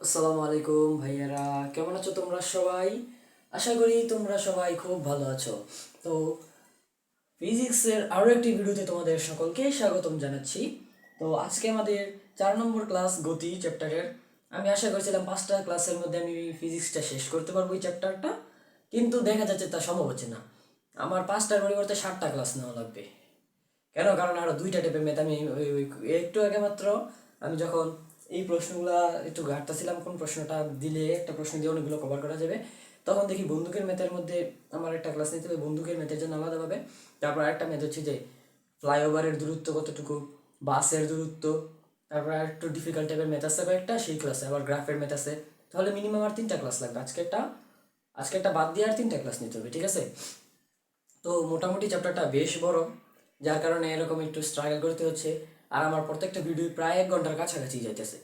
আসসালামু আলাইকুম ভাইয়ারা, কেমন আছো তোমরা সবাই? আশা করি তোমরা সবাই খুব ভালো আছো। তো ফিজিক্সের আরও একটি ভিডিওতে তোমাদের সকলকে স্বাগতম জানাচ্ছি। তো আজকে আমাদের 4 নম্বর ক্লাস গতি চ্যাপ্টারের। আমি আশা করেছিলাম 5টা ক্লাসের মধ্যে আমি ফিজিক্সটা শেষ করতে পারবো এই চ্যাপ্টারটা, কিন্তু দেখা যাচ্ছে তা সম্ভব হচ্ছে না। আমার 5টার পরিবর্তে 7টা ক্লাস নেওয়া লাগবে। কেন? কারণ আরো 2টা টাইপের ম্যাথ আমি একটু আগে মাত্র আমি যখন এই প্রশ্নগুলা একটু ঘাটতেছিলাম, কোন প্রশ্নটা দিলে একটা প্রশ্ন দিয়ে অনেকগুলো কভার করা যাবে, তখন দেখি বন্দুকের ম্যাথের মধ্যে আমার একটা ক্লাস নিতে হবে বন্দুকের ম্যাথের জন্য আলাদাভাবে। তারপর আরেকটা ম্যাথ হচ্ছে যে ফ্লাইওভারের দূরত্ব কতটুকু, বাসের দূরত্ব। তারপর আর একটু ডিফিকাল্ট টাইপের ম্যাথ আছে কয়েকটা, সেই ক্লাসে আবার গ্রাফের ম্যাথ আছে। তাহলে মিনিমাম আর 3টা ক্লাস লাগবে। আজকে একটা বাদ দিয়ে আর 3টা ক্লাস নিতে হবে, ঠিক আছে? তো মোটামুটি চ্যাপ্টারটা বেশ বড়, যার কারণে এরকম একটু স্ট্রাগল করতে হচ্ছে। আর আমার প্রত্যেকটা ভিডিও প্রায় 1 ঘন্টার কাছাকাছি যাইতেছে,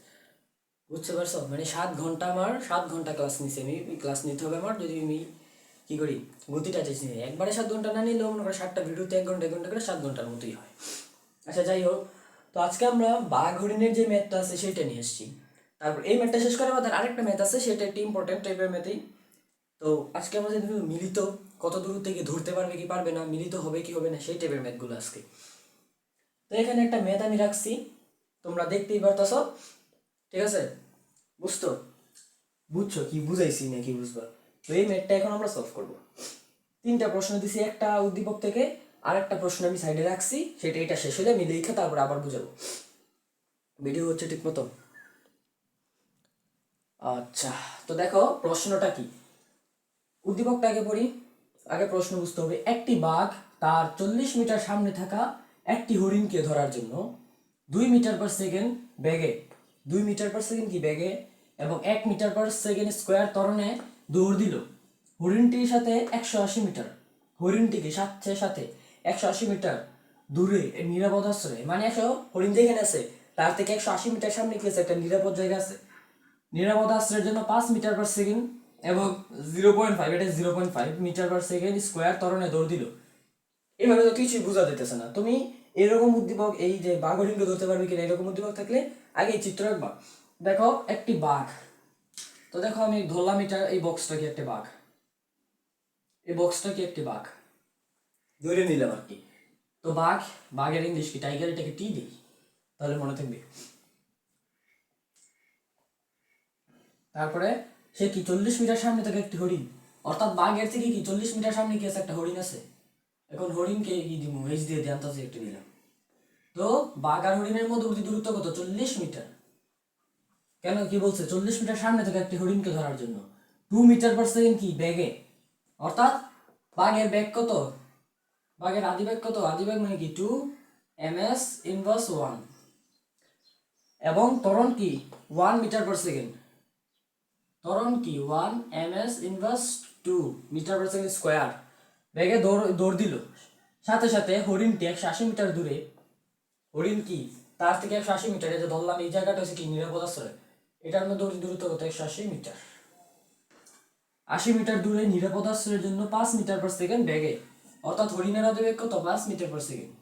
বুঝতে পারছো? মানে 7 ঘন্টা, আমার 7 ঘন্টা ক্লাস নিছি আমি। ক্লাস নিতে হবে আমার, যদি আমি কি করি গতিটা চাইছি একবারে 7 ঘন্টা না নিলেও মনে করো 7টা ভিডিওতে 1 ঘন্টা 1 ঘন্টা করে 7 ঘন্টার মতোই হয়। আচ্ছা, যাই হোক। তো আজকে আমরা বাঘ হরিণের যে ম্যাথটা আছে সেটা নিয়ে এসেছি। তারপর এই ম্যাথটা শেষ করে আমাদের আরেকটা ম্যাথ আছে, সেটা একটি ইম্পর্টেন্ট টাইপের ম্যাথই। তো আজকে আমরা যদি মিলিত, কত দূর থেকে ধরতে পারবে কি পারবে না, মিলিত হবে কি হবে না, সেই টাইপের ম্যাথগুলো আজকে। তো এখানে একটা ম্যাথ আমি রাখছি, তোমরা দেখতেই পারতাছ, ঠিক আছে? বুঝতো? বুঝছো কি বুঝাইছি না কি বুঝবা? তো এই ম্যাথটা এখন আমরা সলভ করব। 3টা প্রশ্ন দিছি একটা উদ্দীপক থেকে, আর একটা প্রশ্ন আমি সাইডে রাখছি, সেটা এটা শেষ হলে আমি লিখে তারপর আবার বুঝাবো। ভিডিও হচ্ছে ঠিক মতো? আচ্ছা, তো দেখো প্রশ্নটা কি। উদ্দীপকটা আগে পড়ি। আগে প্রশ্ন বুঝতে হবে, একটি বাঘ তার 40 মিটার সামনে থাকা একটি হরিণকে ধরার জন্য 2 মিটার পার সেকেন্ড বেগে, 2 মিটার পার সেকেন্ড কি বেগে, এবং 1 মিটার পার সেকেন্ড স্কোয়ার ত্বরণে দৌড় দিল। হরিণটির সাথে 180 মিটার, হরিণটিকে সাথে সাথে 180 মিটার দূরে নিরাপদ আশ্রয়ে, মানে হরিণ যেখানে আছে তার থেকে 180 মিটার সামনে কি আছে, একটা নিরাপদ জায়গা আছে। নিরাপদ আশ্রয়ের জন্য 5 মিটার পার সেকেন্ড এবং 0.5, এটা 0.5 মিটার পার সেকেন্ড স্কোয়ার ত্বরণে দৌড় দিল। এভাবে তো কিছুই বোঝা যেতেছে না। তুমি এরকম উদ্দীপক, এই যে বাঘ হরিণকে ধরতে পারবে কিনা এরকম উদ্দীপক থাকলে আগে এই চিত্র রাখবা। দেখো একটি বাঘ, তো দেখো আমি ধরলাম এটা, এই বক্সটা কি একটা বাঘ, এই বক্সটা কি একটি বাঘ ধরে নিলাম আর কি। তো বাঘের ইংলিশ কি? টাইগার, এটাকে টি দিই, তাহলে মনে থাকবে। তারপরে সে কি 40 মিটার সামনে থেকে একটি হরিণ, অর্থাৎ বাঘের থেকে কি 40 মিটার সামনে কি আছে, একটা হরিণ আছে। এখন হরিণকে কি দিব, এইচ দিয়ে দিয়ে আন্তাজে একটু দিলাম। তো বাঘ আর হরিণের মধ্যবর্তী দূরত্ব কত? 40 মিটার। কেন কি বলছে? 40 মিটার সামনে থেকে একটি হরিণকে ধরার জন্য 2 মিটার পার সেকেন্ড কি বেগে, অর্থাৎ বাঘের বেগ কত, বাঘের আদি বেগ কত, আদি বেগ মানে কি 2 ms ইনভার্স 1, এবং ত্বরণ কি 1 মিটার পার সেকেন্ড, ত্বরণ কি 1 ms inverse 2 metre per second square বেগে দৌড় দৌড় দিল। সাথে সাথে হরিণটি 180 মিটার দূরে, হরিণ কি তার থেকে 180 মিটার, এই যে ধরলাম এই জায়গাটা হচ্ছে কি নিরাপদ আশ্রয়, এটার মধ্যে দূরত্ব কত? 180 মিটার। 80 মিটার দূরে নিরাপদ আশ্রয়ের জন্য 5 মিটার পার সেকেন্ড বেগে, অর্থাৎ হরিণের আদিবেগ কত? 5 মিটার পার সেকেন্ড।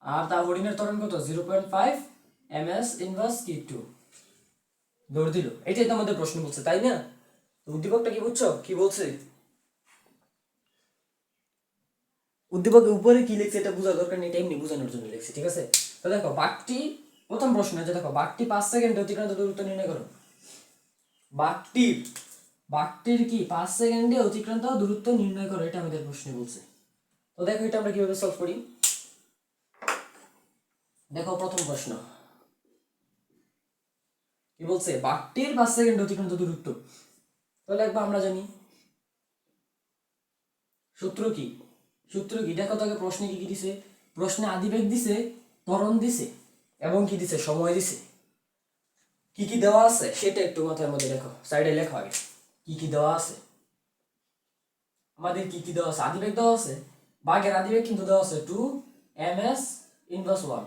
আর তার হরিণের ত্বরণ কত? 0.5 ms ইনভার্স 2 দৌড় দিল। এটাই তো আমাদের প্রশ্ন বলছে, তাই না? উদ্দীপকটা কি বুঝছো কি বলছে? উদ্দীপকের উপরে কি লিখছে এটা বোঝা দরকার নেই, এটা এমনি বোঝানোর জন্য লিখছে, ঠিক আছে? তো দেখো বাঘটি, প্রথম প্রশ্ন আছে, দেখো বাঘটি 5 সেকেন্ডে অতিক্রান্ত দূরত্ব নির্ণয় করো। বাঘটির বাঘটির কি 5 সেকেন্ডে অতিক্রান্ত দূরত্ব নির্ণয় করো, এটা আমাদের প্রশ্নে বলছে। তো দেখো এটা আমরা কিভাবে সলভ করি। দেখো প্রথম প্রশ্ন কি বলছে, বাঘটির 5 সেকেন্ডে অতিক্রান্ত দূরত্ব। তাহলে একবার আমরা জানি সূত্র কি, সূত্র কি দেখো তো আগে প্রশ্নে কি কি দিছে। প্রশ্নে আদিবেগ দিছে, ত্বরণ দিছে, এবং কি দিছে, সময় দিছে। কি কি দেওয়া আছে সেটা একটু মাথার মধ্যে রেখো, সাইডে লেখো আগে কি কি দেওয়া আছে। আমাদের কি কি দেওয়া আছে? আদিবেগ দেওয়া আছে, বাঘের আদিবেগ কিন্তু দেওয়া আছে 2 ms ইনভার্স 1।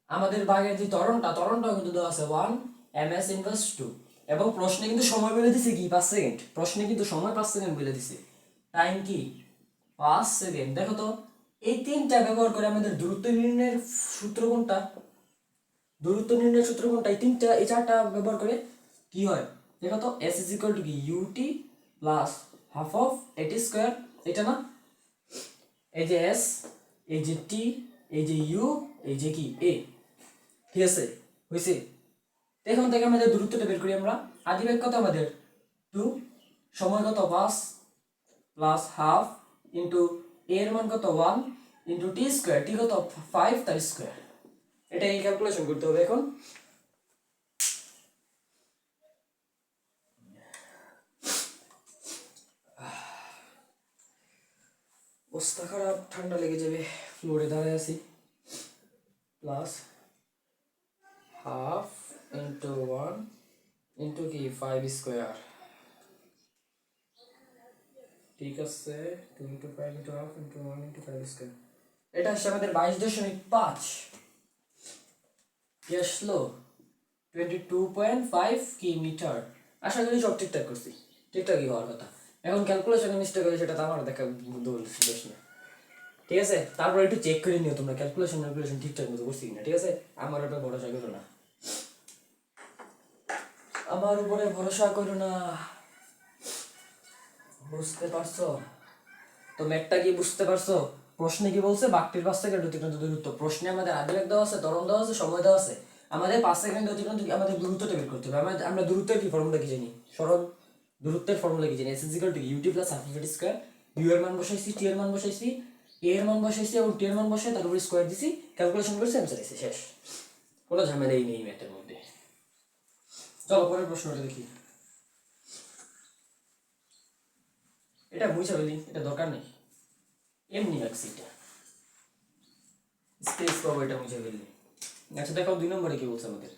আমাদের বাঘের যে ত্বরণটাও কিন্তু দেওয়া আছে 1 ms ইনভার্স 2। এবং প্রশ্নে কিন্তু সময় বলে দিছে কি 5 সেকেন্ড, প্রশ্নে কিন্তু সময় 5 সেকেন্ড বলে দিছে। টাইম কি 5 সেকেন্ড। দেখো তো এই 3টা ব্যবহার করে আমাদের দূরত্ব নির্ণয়ের সূত্র কোনটা? দূরত্ব নির্ণয়ের সূত্র কোনটা? এই চারটা ব্যবহার করে কি হয় দেখো তো, s ইজ ইকুয়াল টু কি ut প্লাস হাফ অফ এটি স্কোয়ার, এটা না? এই যে s, এই যে t, এই যে u, এই যে কি a, ঠিক আছে? হয়েছে? এখন থেকে আমাদের দূরত্বটা বের করি আমরা। আদিবেগ কত আমাদের 2, সময় কত 5 প্লাস হাফ ইন্টু এর মান কত 1 ইন্টু টি স্কোয়ার, টি কত 5 তার স্কোয়ার। এটা এই ক্যালকুলেশন করতে হবে এখন। অবস্থা খারাপ, ঠান্ডা লেগে যাবে, ফ্লোরে দাঁড়ায় আছি। প্লাস হাফ ইন্টু 1 ইন্টু কি 5 স্কোয়ার, ঠিক আছে? 2 into 5 into half into 1 into 5 square, এটা আসছে আমাদের 22.5। কি আসলো? 22.5 কি মিটার। আশা করি সব ঠিকঠাক করছি, ঠিকঠাকই হওয়ার কথা। এখন ক্যালকুলেশনে মিস্টেক হয়েছে, সেটা তো আমার দেখা দোষ না, ঠিক আছে? তারপর একটু চেক করে নিও তোমরা ক্যালকুলেশন ঠিকঠাক মতো করছি কিনা, ঠিক আছে? আমার উপরে ভরসা করো না, আমার উপরে ভরসা করো না, বুঝতে পারছো তো? ম্যাথটা কি বুঝতে পারছো? প্রশ্নে কি বলছে? বাকটির 5 সেকেন্ড অতিক্রান্ত দূরত্ব। প্রশ্নে আমাদের আদিবেগ দেওয়া আছে, ত্বরণ দেওয়া আছে, সময় দেওয়া আছে। আমাদের 5 সেকেন্ড অতিক্রান্ত আমাদের দূরত্বটা বের করতে হবে। আমরা দূরত্বের কি ফর্মুলা কি জানি? সরল দূরত্বের ফর্মুলা কি জানি? s = ut + half v square. u এর মান বসাইছি, t এর মান বসাইছি, a এর মান বসাইছি এবং t এর মান বসাই তার উপরে স্কয়ার দিছি, ক্যালকুলেশন করছি, অ্যানসার এসে শেষ। কোনো ঝামেলাই নেই ম্যাথের মধ্যে। চলো পরের প্রশ্নটা দেখি। এটা বুঝা বলি, এটা দরকার নেই, এমনি রাখছি এটা, স্পেস পাবো, এটা বুঝে ফেললি। আচ্ছা দেখো 2 নম্বরে কি বলছে আমাদের।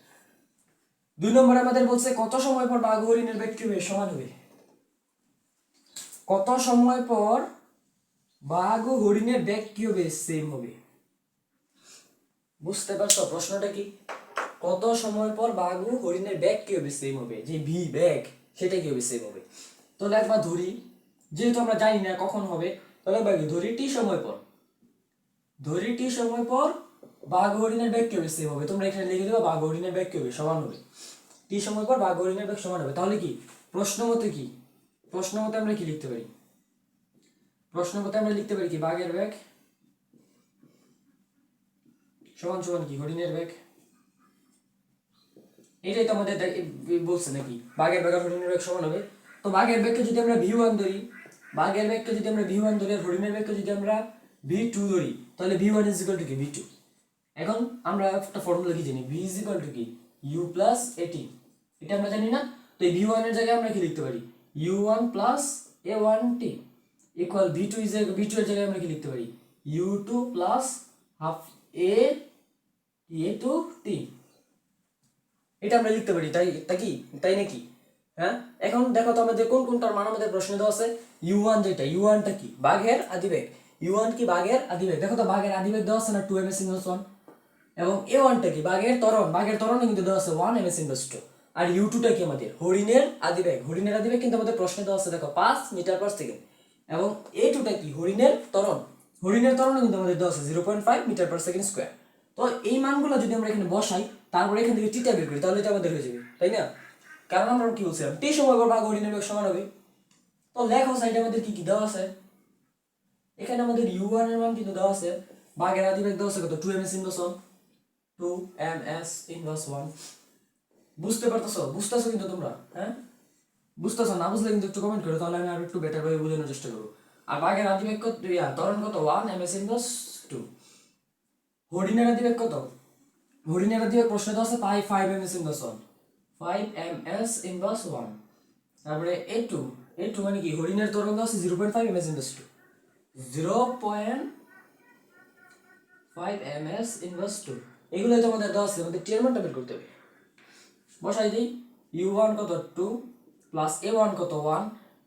2 নম্বরে আমাদের বলছে কত সময় পর বাঘ হরিণের বেগ কি হবে? সমান হবে। কত সময় পর বাঘ ও হরিণের বেগ কি হবে? সেম হবে। বুঝতে পারছো প্রশ্নটা কি? কত সময় পর বাঘ ও হরিণের বেগ কি হবে? সেম হবে। যে ভি বেগ, সেটা কি হবে? সেম হবে। তাহলে একবার ধরি, যেহেতু আমরা জানি না কখন হবে, তাহলে একবার ধরি টি সময় পর, ধরি টি সময় পর বাঘ হরিণের বেগ কি হবে? সেম হবে। তোমরা এখানে লিখে দেবে বাঘ হরিণের বেগ কি হবে? সমান হবে। টি সময় পর বাঘ হরিণের বেগ সমান হবে। তাহলে কি প্রশ্ন মতে কি, প্রশ্ন মতে আমরা কি লিখতে পারি? প্রশ্ন মতে আমরা লিখতে পারি কি বাঘের বেগ সমান সমান কি হরিণের বেগ। এটাই তো আমাদের বলছে নাকি বাঘের বেগ আর হরিণের বেগ সমান হবে। তো বাঘের বেগকে যদি আমরা v1 ধরি, বাঘের বেগকে যদি আমরা v1 ধরি আর হরিণের বেগকে যদি আমরা v2 ধরি, তাহলে v1 = কি v2। এখন আমরা একটা ফর্মুলা কি জানি? v = কি u + at, এটা আমরা জানি না? তো এই v1 এর জায়গায় আমরা কি লিখতে পারি? u1 + a1t ইকুয়াল v2 এর জায়গায় আমরা কি লিখতে পারি? u2 + হাফ a2t, এটা আমরা লিখতে পারি। তাই নাকি? হ্যাঁ, এখন দেখো তো আমাদের কোন কোনটার মান আমাদের প্রশ্নে দেওয়া আছে। u1 যেটা, u1টা কি বাঘের আদিবেগ, u1 কি বাঘের আদিবেগ। দেখো তো বাঘের আদিবেগ দেওয়া আছে না 2 ms - 1, এবং a1টা কি বাঘের ত্বরণ, বাঘের ত্বরণে কিন্তু দেওয়া আছে 1 ms - 2। আর u2টা কি আমাদের হরিণের আদিবেগ, হরিণের আদিবেগ কিন্তু আমাদের প্রশ্নে দেওয়া আছে দেখো 5 মিটার/সেকেন্ড। এবং a2টা কি হরিণের ত্বরণ, হরিণের ত্বরণে কিন্তু আমাদের দেওয়া আছে 0.5 মিটার/সেকেন্ড স্কয়ার। তো এই মানগুলো যদি আমরা এখানে বসাই, তারপরে এখান থেকে টিটা বের করি, তাহলে এটা আমাদের হয়ে যাবে, তাই না? কারণ আমরা কি বলছিলাম টি সময় পর বাঘ হরিণের বেগ সমান হবে। তো লেখো সাইডে আমাদের কি কি দেওয়া আছে। এখানে আমাদের u1 এর মান কিন্তু দেওয়া আছে, বাঘের আদিবেগ দেওয়া আছে কত 2 ms - 1, 2 ms - 1। বুঝতে পারতেছো? বুঝতেছো কিন্তু তোমরা? হ্যাঁ, বুঝতেছো? না বুঝলে কিন্তু একটু কমেন্ট করো, তাহলে আমি আরো একটু বেটার ভাবে বোঝানোর চেষ্টা করব। আর বাঘের আদিবেগ কত, ত্বরণ কত 1 ms - 2। হরিণের আদিবেগ কত? হরিণের আদিবেগ প্রশ্নে দেওয়া আছে 5 ms - 1, 5 ms - 1। তারপরে a2 মানে কি হরিণের ত্বরণ দেওয়া আছে 0.5 ms - 2, 0.5 ms - 2। এগুলোই তো আমাদের দেওয়া আছে, আমাদের টি এর মানটা বের করতে হবে। বসাই দিই, u1 কত 2 প্লাস a1 কত 1,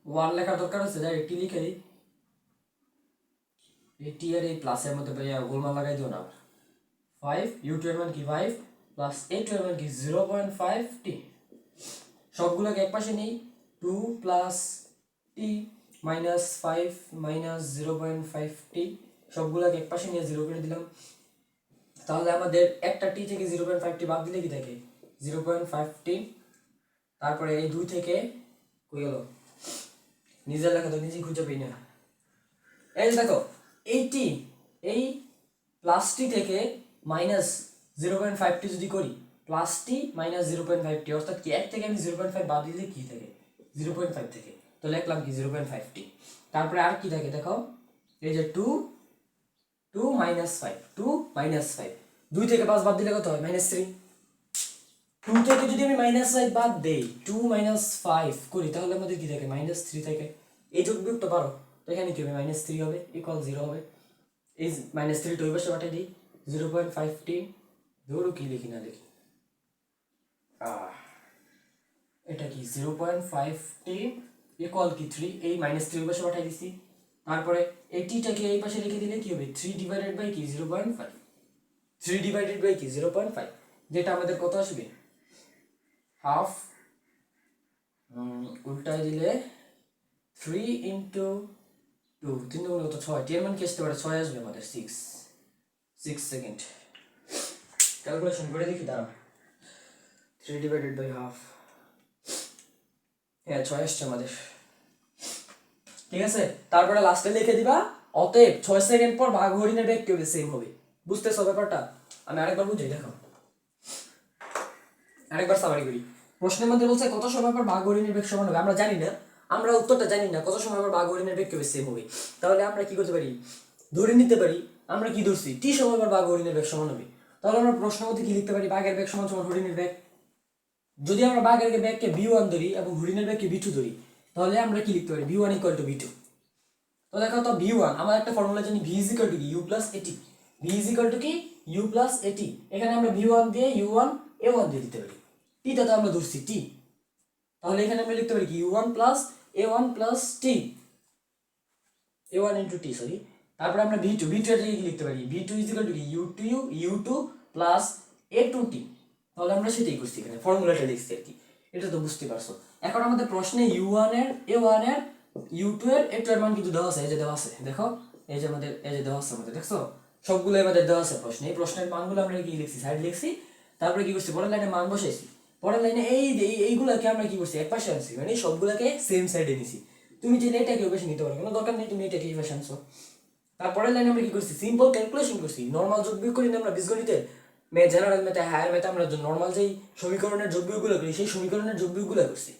1 লেখার দরকার আছে, যাই টি লিখে দিই। এই টি আর এই প্লাসের মধ্যে গোলমাল লাগাই দিও না। 5 u2 এর মান কি 5 প্লাস a2 এর মান কি 0.5 t। সবগুলোকে একপাশে নেই, 2 plus t minus 5 minus 0.5 t, সবগুলোকে একপাশে নিয়ে 0 করে দিলাম। তাহলে আমাদের একটা টি থেকে 0.5টি বাদ দিলে কি থাকে 0.5টি, তারপরে এই 2 থেকে কই গেল, নিজের লেখা তো নিজেই খুঁজে পাই না। এই যে দেখো এইটি, এই প্লাস টি থেকে মাইনাস 0.5টি যদি করি, প্লাস টি মাইনাস 0.5টি, অর্থাৎ কি 1 থেকে আমি 0.5 বাদ দিলে কি থাকে 0.5 থেকে, তো লিখলাম কি 0.5টি। তারপরে আর কি থাকে দেখো, এই যে 2 মাইনাস 5, 2 মাইনাস 5, 2 থেকে 5 বাদ দিলে কত হয় -3। 2 থেকে যদি আমি -5 বাদ দেই, 2 মাইনাস 5 করি, তাহলে আমাদের কি থাকে -3 থাকে। এই যোগ বিয়োগটা পারো, তো এখানে কি হবে -3 হবে, ইকুয়াল 0 হবে। এই -3 ওই পাশে পাঠিয়ে দিই, 0.5টি ধরো কি লিখি না লিখি, এটা কি 0.5টি ইকুয়াল কি 3, এই -3 ওই পাশে পাঠিয়ে দিছি। তারপরে এই টিটাকে এই পাশে লিখে দিলে কি হবে 3 ডিভাইডেড বাই কি 0.5, 3 ডিভাইডেড বাই কি 0.5, যেটা আমাদের কত আসবে হাফ, উল্টায় দিলে 3 ইন্টু 2, 3 গুণ কত 6, টি এর মান কি আসতে পারে 6 আসবে আমাদের 6 সেকেন্ড। ক্যালকুলেশন করে দেখি দাঁড়া, 3 ডিভাইডেড বাই হাফ, হ্যাঁ 6 আসছে আমাদের, ঠিক আছে। তারপরে লাস্টে লিখে দিবা অতএব 6 সেকেন্ড পর ভাগ হরিণের বেগ কি হবে সেম হবে। বুঝতেছো ব্যাপারটা? আমি আরেকবার বুঝাই দেখো, আরেকবার সামারি করি। প্রশ্নের মধ্যে বলছে কত সময় পর ভাগ হরিণের বেগ সমান হবে, আমরা জানি না, আমরা উত্তরটা জানি না কত সময় পর ভাগ হরিণের বেগ কি হবে সেম হবে। তাহলে আমরা কি করতে পারি, ধরে নিতে পারি আমরা কি ধরছি টি সময় পর ভাগ হরিণের বেগ সমান হবে। তাহলে আমরা প্রশ্নের মধ্যে কি লিখতে পারি, বাঘের বেগ সমান সমান হরিণের বেগ। যদি আমরা বাঘের বেগকে v1 ধরি এবং হরিণের বেগকে v2 ধরি, তাহলে আমরা কি লিখতে পারি v1 ইকুয়াল টু v2। তো দেখো তো v1 আমার একটা ফর্মুলা জানি, v ইজ ইকুয়াল টু কি u plus at, v is equal to কি u প্লাস at। এখানে আমরা v1 দিয়ে u1 a1 দিয়ে দিতে পারি, টিটা তো আমরা ধরছি t, তাহলে এখানে আমরা লিখতে পারি কি u1 plus a1 plus t, a1 into t sorry. তারপরে আমরা v2 এর জায়গায় কি লিখতে পারি, v2 ইজ ইকুয়াল টু কি u2 প্লাস a2t। তাহলে আমরা সেটাই করছি, এখানে ফর্মুলাটা লিখছি আর কি, এটা তো বুঝতে পারছো। এখন আমাদের প্রশ্নে u1 এর a1 এর u2 এর a2 এর মান কিন্তু দেওয়া আছে, এই যে দেওয়া আছে দেখো, এই যে আমাদের এই যে দেওয়া আছে আমাদের, দেখছো সবগুলো আমাদের দেওয়া আছে প্রশ্নে। এই প্রশ্নের মানগুলো আমরা কি লিখছি সাইড লিখছি, তারপরে কি করছি পরের লাইনে মান বসাইছি, পরের লাইনে এইগুলাকে আমরা কি করছি এক পাশে আনছি, মানে সবগুলাকে সেম সাইডে নিছি। তুমি চাইলে এটাকে বেশি নিতে পারো, কোনো দরকার নেই তুমি এটাকে এই পাশে আনছো। তারপরের লাইনে আমরা কি করছি সিম্পল ক্যালকুলেশন করছি, নরমাল যোগ বিয়োগ করি না আমরা বীজগণিতে, জেনারেল ম্যাথে হায়ার ম্যাথে আমরা নরমাল যেই সমীকরণের যোগ বিয়োগগুলো করি সেই সমীকরণের যোগ বিয়োগগুলো করছি,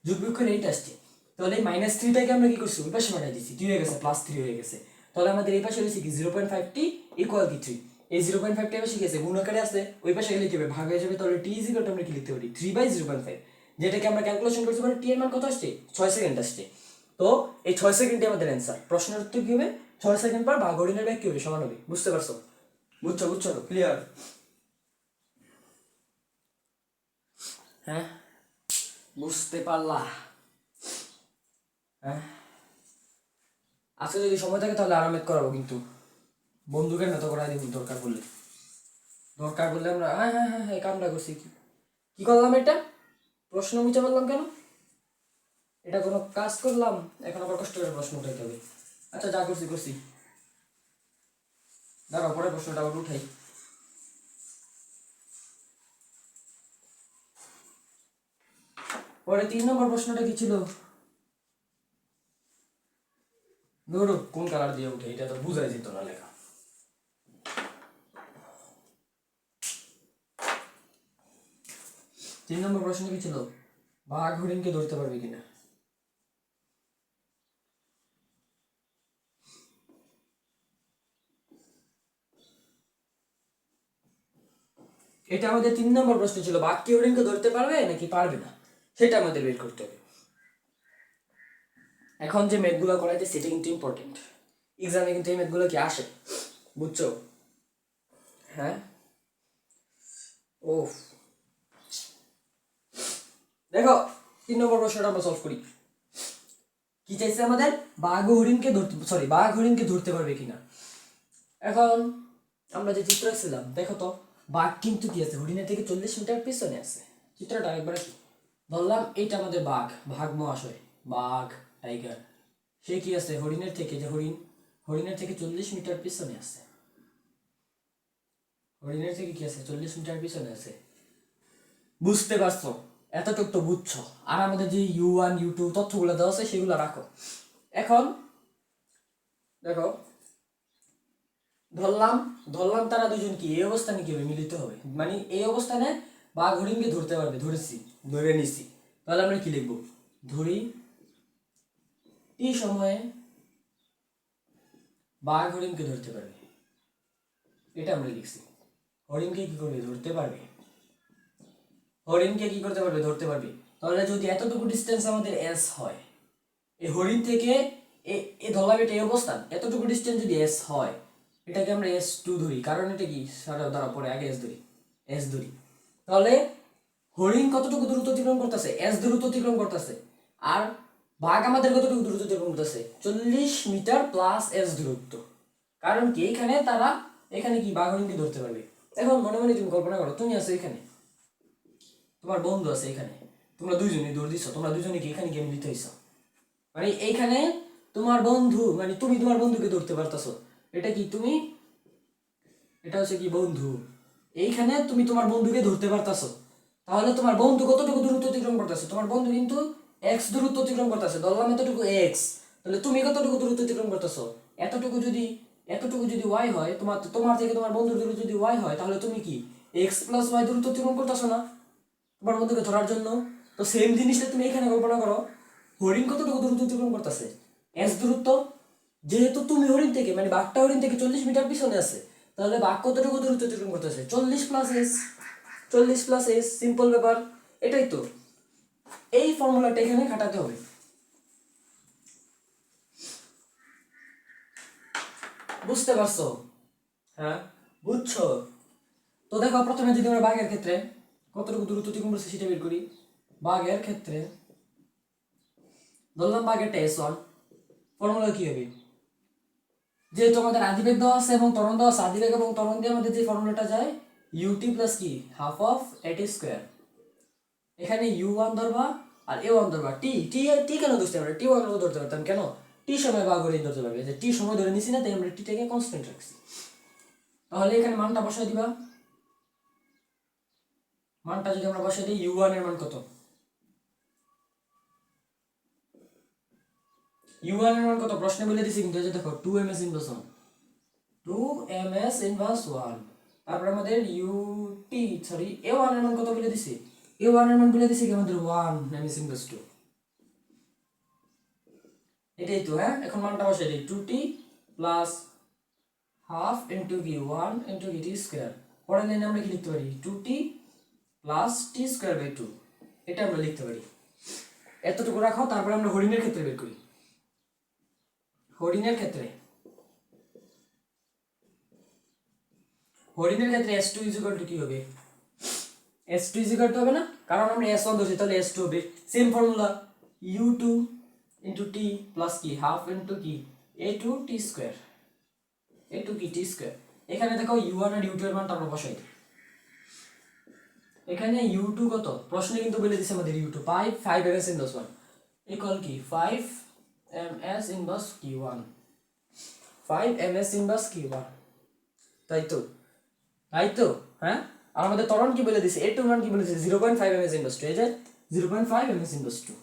যোগ বিয়োগ করে এইটা আসছে। তাহলে এই -3টাকে আমরা কি করছি ওই পাশে পাঠিয়ে দিচ্ছি, 3 হয়ে গেছে +3 হয়ে গেছে। তাহলে আমাদের এই পাশে হয়েছে কি 0.5টি ইকুয়াল কি 3, এই 0.5টা বেশি গেছে গুণাকারে আছে, ওই পাশে গেলে কি হবে ভাগ হয়ে যাবে। তাহলে t ইকুয়াল টু আমরা কি লিখতে পারি 3/0.5, যেটাকে আমরা ক্যালকুলেশন করতে পারি, t এর মান কত আসছে 6 সেকেন্ড আসছে। তো এই 6 সেকেন্ডে আমাদের অ্যান্সার, প্রশ্নের উত্তর কি হবে 6 সেকেন্ড পর ভাগ হরিণের বেগ কি হবে সমান হবে। বুঝতে পারছো? বুঝছো ক্লিয়ার? হ্যাঁ বুঝতে পারলা? হ্যাঁ আজকে যদি সময় থাকে তাহলে আরামেদ করাবো, কিন্তু বন্ধুকের মতো করাই দিব দরকার পড়লে আমরা হ্যাঁ কামটা করছি, কি করলাম এটা, প্রশ্ন মুছে বললাম কেন, এটা কোনো কাজ করলাম, এখন আবার কষ্ট করে প্রশ্ন উঠাইতে হবে। আচ্ছা যা করছি দাঁড়াও পরে প্রশ্নটা আবার উঠাই। পরে 3 নম্বর প্রশ্নটা কি ছিল, ধরো কোন কালার দিয়ে উঠে, এটা তো বুঝাই যেত না লেখা। 3 নম্বর প্রশ্ন কি ছিল, বাঘ হরিণকে ধরতে পারবে কিনা। এটা আমাদের 3 নম্বর প্রশ্ন ছিল, বাঘ কি হরিণকে ধরতে পারবে নাকি পারবে না, সেটা আমাদের বের করতে হবে। এখন যে ম্যাথগুলো করাইতে সেটা কিন্তু ইম্পর্টেন্ট, এক্সামে কিন্তু এই ম্যাথগুলো কি আসে, বুঝছো? হ্যাঁ ও দেখো 3 নম্বর প্রশ্নটা আমরা সলভ করি। কি চাইছে আমাদের, বাঘ হরিণকে ধরতে পারবে কিনা। এখন আমরা যে চিত্র ছিলাম দেখো তো, বাঘ কিন্তু কি আছে হরিণের থেকে 40 মিটার পিছনে আছে, চিত্রটা একবার কি ধরলাম, এইটা আমাদের বাঘ মহাশয়, বাঘ টাইগার, সে কি আছে হরিণের থেকে 40 মিটার পিছনে আছে। হরিণের থেকে কি আছে 40 মিটার পিছনে আছে। বুঝতে পারছো? এতটুকু তো বুঝছো। আর আমাদের যে U1 U2 তথ্যগুলো দেওয়া আছে সেগুলো রাখো। এখন দেখো, ধরলাম ধরলাম তারা দুজন কি এই অবস্থানে কি হবে, মিলিত হবে, মানে এই অবস্থানে বাঘ হরিণকে ধরতে পারবে, ধরে নিছি। তাহলে আমরা কি লিখবো? ধরি টি সময়ে বাঘ হরিণকে ধরতে পারবে, এটা আমরা লিখছি। হরিণকে কি করবে? ধরতে পারবে। হরিণকে কি করতে পারবে? ধরতে পারবে। তাহলে যদি এতটুকু ডিস্টেন্স আমাদের এস হয়, এই হরিণ থেকে এ ধরলাম এটা এই অবস্থান, এতটুকু ডিস্টেন্স যদি এস হয়, এটাকে আমরা S2 ধরি, কারণ এটা কি দ্বারা পরে আগে এস ধরি। তাহলে হরিণ কতটুকু দূরত্ব অতিক্রম করতেছে? এস দূরত্ব অতিক্রম করতেছে। আর বাঘ আমাদের কতটুকু দূরত্ব অতিক্রম করতেছে? 40 মিটার প্লাস এস দূরত্ব। কারণ কি এখানে কি বাঘ হরিণকে ধরতে পারবে। এখন মনে মনে তুমি কল্পনা করো, তুমি আছো এখানে, তোমার বন্ধু আছে এখানে, তোমরা দুইজনই দৌড় দিচ্ছ, তোমরা দুজনে কি এখানে গিয়ে মিলিত হইছ। মানে এইখানে তোমার বন্ধু, মানে তুমি তোমার বন্ধুকে ধরতে পারতাছো। এটা কি তুমি, এটা হচ্ছে কি বন্ধু, এইখানে তুমি তোমার বন্ধুকে ধরতে পারতাছো। তাহলে তোমার বন্ধু কতটুকু দূরত্ব অতিক্রম করতেছে? তোমার বন্ধু কিন্তু এক্স দূরত্ব অতিক্রম করতেছে, ধরলাম এতটুকু এক্স। তাহলে তুমি কতটুকু দূরত্ব অতিক্রম করতেছো? এতটুকু যদি ওয়াই হয়, তোমার থেকে তোমার বন্ধুর দূরত্ব যদি ওয়াই হয়, তাহলে তুমি কি এক্স প্লাস ওয়াই দূরত্ব অতিক্রম করতেছো না তোমার বন্ধুকে ধরার জন্য? তো সেম জিনিসটা তুমি এখানে কল্পনা করো, হরিণ কতটুকু দূরত্ব অতিক্রম করতেছে? এস দূরত্ব। যেহেতু তুমি হরিণ থেকে, মানে বাঘটা হরিণ থেকে 40 মিটার পিছনে আছে, তাহলে বাঘ কতটুকু দূরত্ব অতিক্রম করতেছে? 40 + s। 40 + s, সিম্পল ব্যাপার। এটাই তো, এই ফর্মুলাটা এখানে খাটাতে হবে। বুঝতে পারছো? হ্যাঁ, বুঝছো? তো দেখো, প্রথমে যদি আমরা বাঘের ক্ষেত্রে কতটুকু দূরত্ব অতিক্রম করছে সেটা বের করি। বাঘের ক্ষেত্রে ধরলাম বাঘেরটা S1, ফর্মুলা কি হবে? যেহেতু আমাদের আদিবেগ দেওয়া আছে এবং ত্বরণ দেওয়া আছে, আদিবেগ এবং ত্বরণ দিয়ে আমাদের যে ফর্মুলাটা যায়, ut প্লাস কি হাফ অফ at স্কোয়ার। এখানে u1 ধরবা আর a1 ধরবা। টি টি টি কেন ধরতে আমরা? t1 ধরতে পারতাম কেন? টি সময় বাঘ হরিণ ধরতে পারবে, যে টি সময় ধরে নিছি না, তাই আমরা টিটাকে কনস্ট্যান্ট রাখছি। তাহলে এখানে মানটা বসাই দিবা। মানটা যদি আমরা বসাই দিই, u1 এর মান কত? u1 এর মান কত প্রশ্নে বলে দিছি কিন্তু, এই যে দেখো 2 ms ইনভার্স 1, 2 ms ইনভার্স 1। তারপর আমাদের a1 এর মান কত বলে দিছি? a1 এর মান বলে দিছি কি আমাদের 1 ms ইনভার্স 2। এটাই তো। হ্যাঁ, এখন মানটা বসাই দিই, 2t প্লাস হাফ ইন্টু কি 1 ইন্টু কি টি স্কোয়ার। পরের লাইনে আমরা কি লিখতে পারি? 2t plus T square by 2, এটা আমরা লিখতে পারি। এতটুকু রাখো। তারপরে আমরা হরিণের ক্ষেত্রে বের করি। হরিণের ক্ষেত্রে S2 কি হবে? S2 হবে না, কারণ আমরা S1 ধরছি, তাহলে S2 হবে। Same formula, u2 into T plus কি হাফ ইন্টু কি a2 টি স্কোয়ার, a2 কি টি স্কোয়ার। এখানে দেখো u1 আর u2 এর মানটা আমরা বসাই দিই। এখানে u2 কত প্রশ্নে কিন্তু বলে দিছে আমাদের, u2 5 ms ইনভার্স 1 ইকুয়াল কি 5 ms inverse q1, 5 ms inverse q1। তাই তো, তাই তো। হ্যাঁ, আর আমাদের ত্বরণ কি বলে দিছে? a2 মান কি বলে দিছে? 0.5 ms ইনভার্স 2, এই যে 0.5 ms ইনভার্স 2।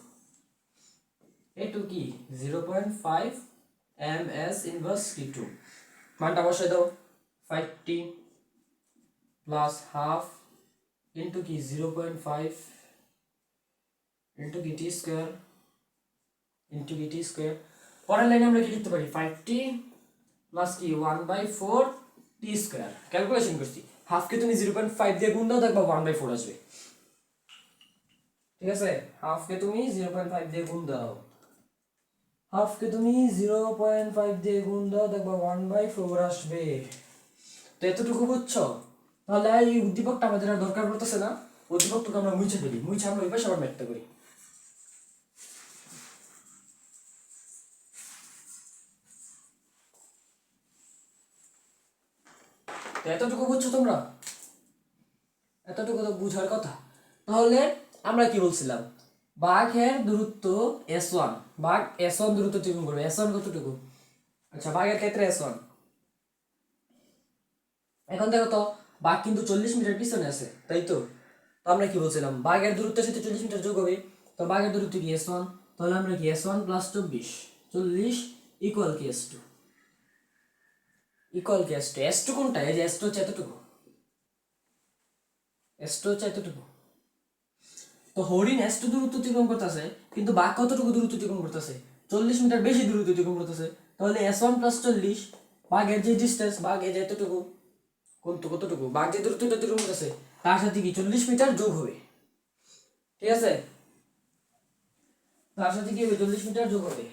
a2 কি 0.5 ms ইনভার্স q2। মানটা বসাই দাও, 5t প্লাস হাফ ইন্টু কি 0.5 ইন্টু কি টি স্কোয়ার ইন্টু কি টি স্কোয়ার। পরের লাইনে আমরা কি লিখতে পারি? 5t প্লাস কি 1/4 টি স্কোয়ার। ক্যালকুলেশন করছি, হাফকে তুমি 0.5 দিয়ে গুণ দাও, দেখবা 1/4 আসবে। ঠিক আছে, হাফকে তুমি 0.5 দিয়ে গুণ দাও, দেখবা 1/4 আসবে। তো এতটুকু বুঝছো? তাহলে এই উদ্দীপকটা আমাদের আর দরকার পড়তেছে না, উদ্দীপকটাকে আমরা মুছে ফেলি, মুছে আমরা ওই পাশে আবার ম্যাথটা করি। তো এতটুকু বুঝছো তোমরা? এতটুকু তো বুঝার কথা। তাহলে আমরা কি বলছিলাম? বাঘের দূরত্ব S1, বাঘ S1 দূরত্ব অতিক্রম করবে। S1 কতটুকু? আচ্ছা, বাঘের ক্ষেত্রে S1। এখন দেখো তো, বাঘ কিন্তু 40 মিটার পিছনে আছে, তাই তো? তো আমরা কি বলছিলাম, বাঘের দূরত্বের সাথে 40 মিটার যোগ হবে, তো বাঘের দূরত্ব কি S1, তাহলে আমরা কি S1 প্লাস 40 ইকুয়াল কি S2, ইকুয়াল কি S2। S2 কোনটা? এই যে S2 হচ্ছে এতটুকু, S2 হচ্ছে এতটুকু। তো হরিণ S2 দূরত্ব অতিক্রম করতেছে, কিন্তু বাঘ কতটুকু দূরত্ব অতিক্রম করতেছে? 40 মিটার বেশি দূরত্ব অতিক্রম করতেছে। তাহলে S1 প্লাস 40, বাঘের যে ডিস্টেন্স, বাঘ এই যে এতটুকু, কতটুকু বাঘ যে দূরত্বটা অতিক্রম করতেছে তার সাথে কি 40 মিটার যোগ হবে, ঠিক আছে? তার সাথে কি হবে? 40 মিটার যোগ হবে।